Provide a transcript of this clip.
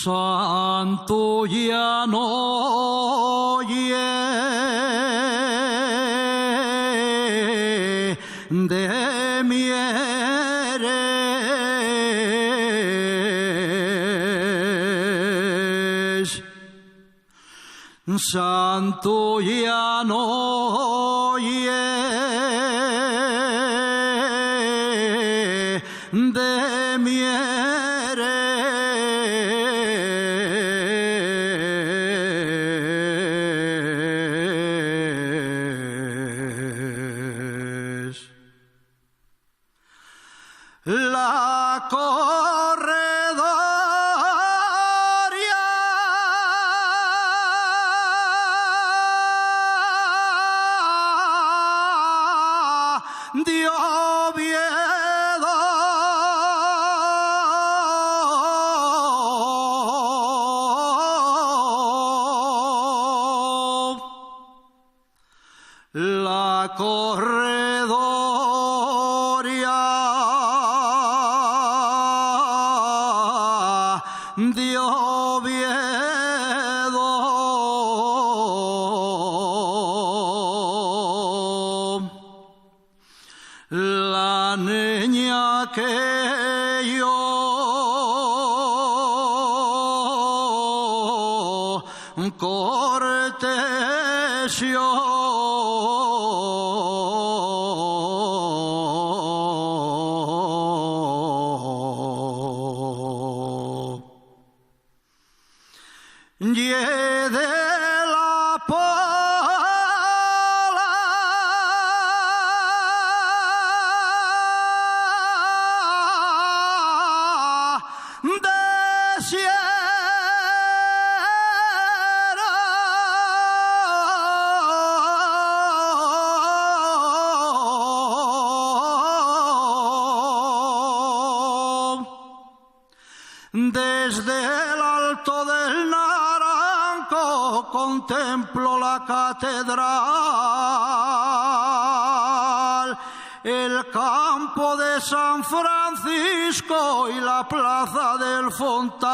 Santo llano de mieres, santo llano de mieres. La corredoria de Oviedo, la corredoria de Oviedo, la niña que yo cortesió, ye de la Pola de desde el alto del Naranco contemplo la catedral, el campo de San Francisco y la plaza del Fontal.